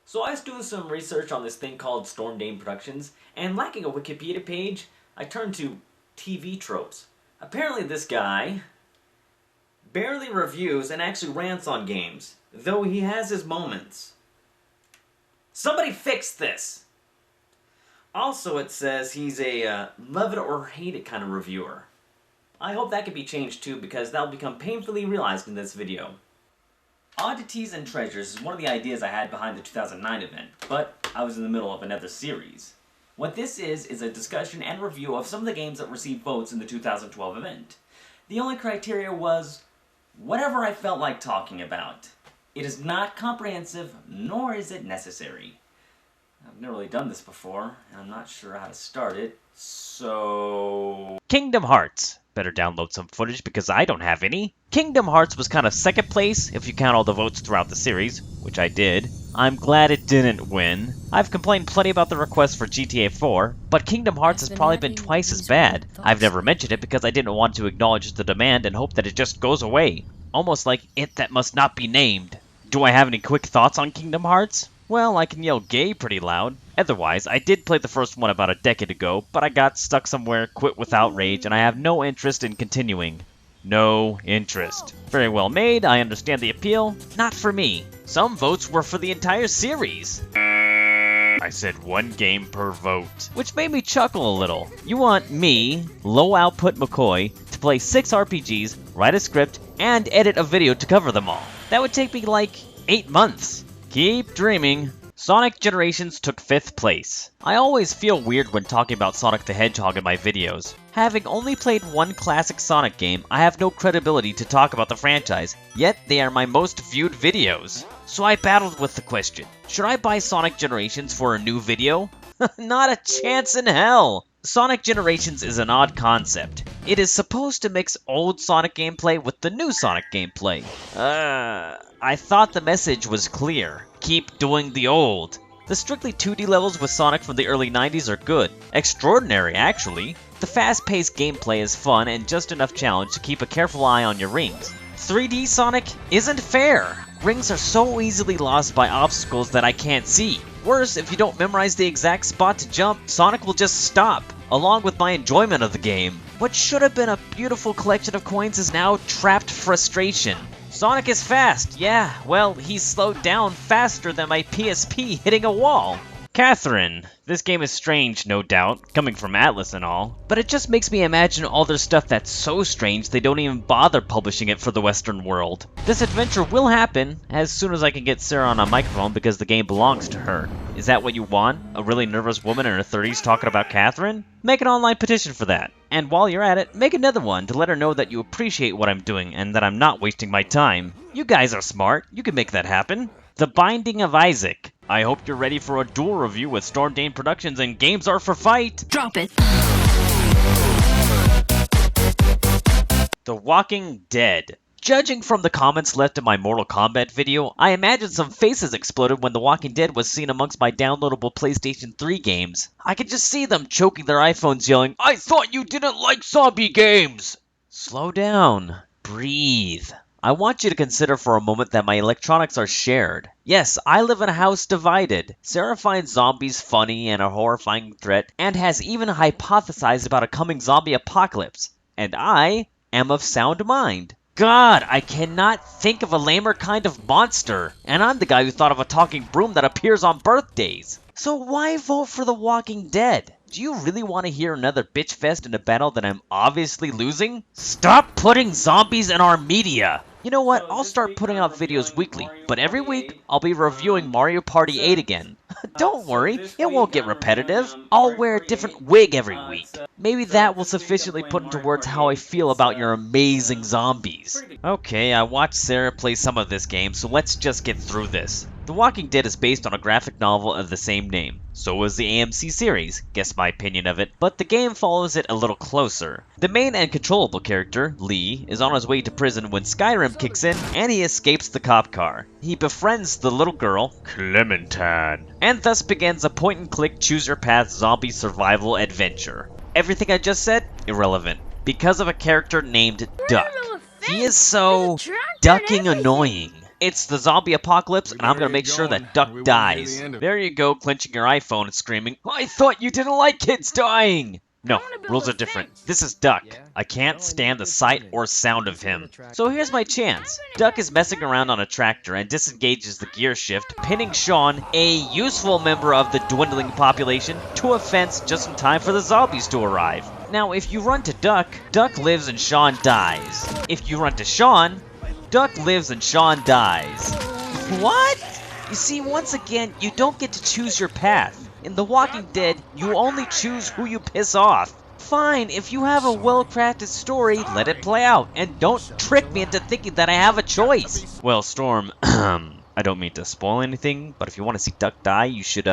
So I was doing some research on this thing called Dain Productions, and lacking a Wikipedia page, I turned to TV tropes. Apparently this guy barely reviews and actually rants on games, though he has his moments. Somebody fix this! Also, it says he's a love it or hate it kind of reviewer. I hope that can be changed too, because that'll become painfully realized in this video. Oddities and Treasures is one of the ideas I had behind the 2009 event, but I was in the middle of another series. What this is a discussion and review of some of the games that received votes in the 2012 event. The only criteria was whatever I felt like talking about. It is not comprehensive, nor is it necessary. I've never really done this before, and I'm not sure how to start it, so... Kingdom Hearts. Better download some footage because I don't have any. Kingdom Hearts was kind of second place if you count all the votes throughout the series, which I did. I'm glad it didn't win. I've complained plenty about the request for GTA 4, but Kingdom Hearts has probably been twice as bad. I've never mentioned it because I didn't want to acknowledge the demand and hope that it just goes away. Almost like it that must not be named. Do I have any quick thoughts on Kingdom Hearts? Well, I can yell gay pretty loud. Otherwise, I did play the first one about a decade ago, but I got stuck somewhere, quit without rage, and I have no interest in continuing. No interest. Very well made, I understand the appeal. Not for me. Some votes were for the entire series. I said one game per vote, which made me chuckle a little. You want me, low output McCoy, to play 6 RPGs, write a script, and edit a video to cover them all. That would take me like 8 months. Keep dreaming. Sonic Generations took 5th place. I always feel weird when talking about Sonic the Hedgehog in my videos. Having only played one classic Sonic game, I have no credibility to talk about the franchise, yet they are my most viewed videos. So I battled with the question, should I buy Sonic Generations for a new video? Not a chance in hell! Sonic Generations is an odd concept. It is supposed to mix old Sonic gameplay with the new Sonic gameplay. I thought the message was clear. Keep doing the old. The strictly 2D levels with Sonic from the early 90s are good. Extraordinary, actually. The fast-paced gameplay is fun and just enough challenge to keep a careful eye on your rings. 3D Sonic isn't fair. Rings are so easily lost by obstacles that I can't see. Worse, if you don't memorize the exact spot to jump, Sonic will just stop, along with my enjoyment of the game. What should have been a beautiful collection of coins is now trapped frustration. Sonic is fast, yeah, well, he's slowed down faster than my PSP hitting a wall. Catherine, this game is strange, no doubt, coming from Atlas and all, but it just makes me imagine all their stuff that's so strange they don't even bother publishing it for the Western world. This adventure will happen as soon as I can get Sarah on a microphone because the game belongs to her. Is that what you want? A really nervous woman in her 30s talking about Catherine? Make an online petition for that. And while you're at it, make another one to let her know that you appreciate what I'm doing and that I'm not wasting my time. You guys are smart, you can make that happen. The Binding of Isaac. I hope you're ready for a dual review with Dain Productions and Games Are for Fight. Drop it. The Walking Dead. Judging from the comments left in my Mortal Kombat video, I imagine some faces exploded when The Walking Dead was seen amongst my downloadable PlayStation 3 games. I could just see them choking their iPhones yelling, "I thought you didn't like zombie games!" Slow down. Breathe. I want you to consider for a moment that my electronics are shared. Yes, I live in a house divided. Sarah finds zombies funny and a horrifying threat, and has even hypothesized about a coming zombie apocalypse. And I am of sound mind. God, I cannot think of a lamer kind of monster. And I'm the guy who thought of a talking broom that appears on birthdays. So why vote for The Walking Dead? Do you really want to hear another bitch fest in a battle that I'm obviously losing? Stop putting zombies in our media! You know what, I'll start putting out videos weekly, but every week, I'll be reviewing Mario Party 8 again. Don't worry, it won't get repetitive. I'll wear a different wig every week. Maybe that will sufficiently put into words how I feel about your amazing zombies. Okay, I watched Sarah play some of this game, so let's just get through this. The Walking Dead is based on a graphic novel of the same name. So is the AMC series, guess my opinion of it, but the game follows it a little closer. The main and controllable character, Lee, is on his way to prison when Skyrim kicks in and he escapes the cop car. He befriends the little girl, Clementine, and thus begins a point-and-click choose-your-path zombie survival adventure. Everything I just said? Irrelevant. Because of a character named Duck. He is so ducking annoying. It's the zombie apocalypse, and I'm gonna Where make you sure going? that Duck We won't hear dies. the end of it. There you go, clenching your iPhone and screaming, I thought you didn't like kids dying! No, rules are different. This is Duck. I can't stand the sight or sound of him. So here's my chance. Duck is messing around on a tractor and disengages the gear shift, pinning Sean, a useful member of the dwindling population, to a fence just in time for the zombies to arrive. Now, if you run to Duck, Duck lives and Sean dies. If you run to Sean, Duck lives and Sean dies. What? You see, once again, you don't get to choose your path. In The Walking Dead, you only choose who you piss off. Fine, if you have a well-crafted story, let it play out, and don't trick me into thinking that I have a choice. Well, Storm, I don't mean to spoil anything, but if you want to see Duck die, you should,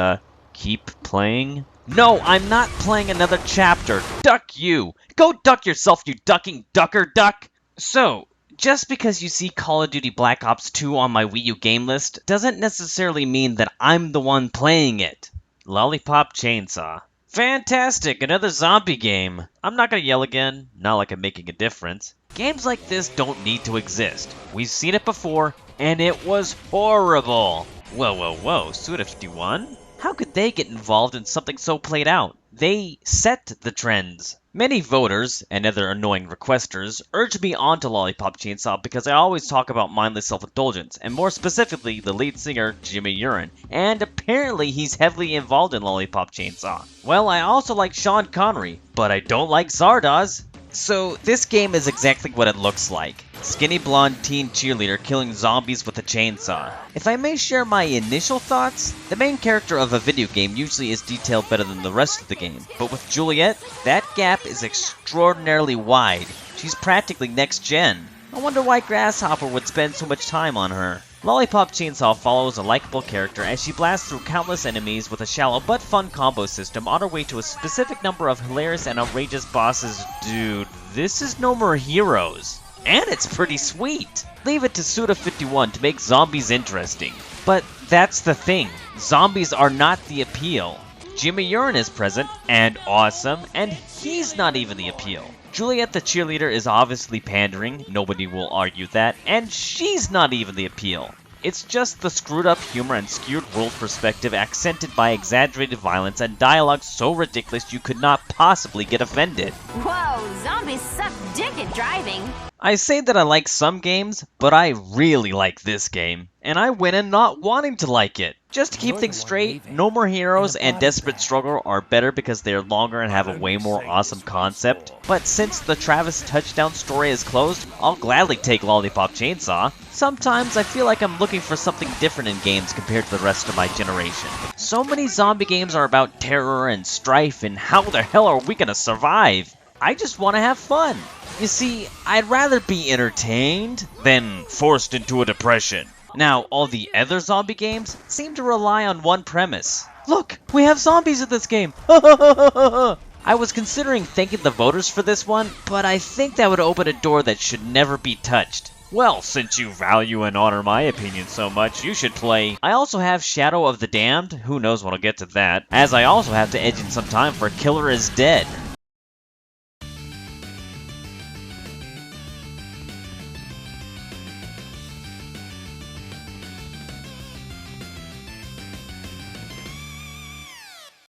keep playing. No, I'm not playing another chapter. Duck you. Go duck yourself, you ducking ducker duck. So, just because you see Call of Duty Black Ops 2 on my Wii U game list doesn't necessarily mean that I'm the one playing it. Lollipop Chainsaw. Fantastic, another zombie game. I'm not gonna yell again, not like I'm making a difference. Games like this don't need to exist. We've seen it before, and it was horrible. Whoa, Suda51? How could they get involved in something so played out? They set the trends. Many voters, and other annoying requesters, urge me onto Lollipop Chainsaw because I always talk about mindless self-indulgence, and more specifically, the lead singer, Jimmy Urine, and apparently he's heavily involved in Lollipop Chainsaw. Well, I also like Sean Connery, but I don't like Zardoz. So, this game is exactly what it looks like. Skinny blonde teen cheerleader killing zombies with a chainsaw. If I may share my initial thoughts, the main character of a video game usually is detailed better than the rest of the game, but with Juliet, that gap is extraordinarily wide. She's practically next gen. I wonder why Grasshopper would spend so much time on her. Lollipop Chainsaw follows a likable character as she blasts through countless enemies with a shallow but fun combo system on her way to a specific number of hilarious and outrageous bosses. Dude, this is No More Heroes. And it's pretty sweet. Leave it to Suda51 to make zombies interesting. But that's the thing. Zombies are not the appeal. Jimmy Urine is present and awesome, and he's not even the appeal. Juliet the cheerleader is obviously pandering, nobody will argue that, and she's not even the appeal. It's just the screwed up humor and skewed world perspective accented by exaggerated violence and dialogue so ridiculous you could not possibly get offended. Whoa, zombies suck dick at driving. I say that I like some games, but I really like this game, and I went in not wanting to like it. Just to keep things straight, No More Heroes and Desperate Struggle are better because they are longer and have a way more awesome concept. But since the Travis touchdown story is closed, I'll gladly take Lollipop Chainsaw. Sometimes I feel like I'm looking for something different in games compared to the rest of my generation. So many zombie games are about terror and strife and how the hell are we gonna survive? I just want to have fun. You see, I'd rather be entertained than forced into a depression. Now, all the other zombie games seem to rely on one premise. Look, we have zombies in this game! I was considering thanking the voters for this one, but I think that would open a door that should never be touched. Well, since you value and honor my opinion so much, you should play. I also have Shadow of the Damned, who knows when I'll get to that, as I also have to edge in some time for Killer is Dead.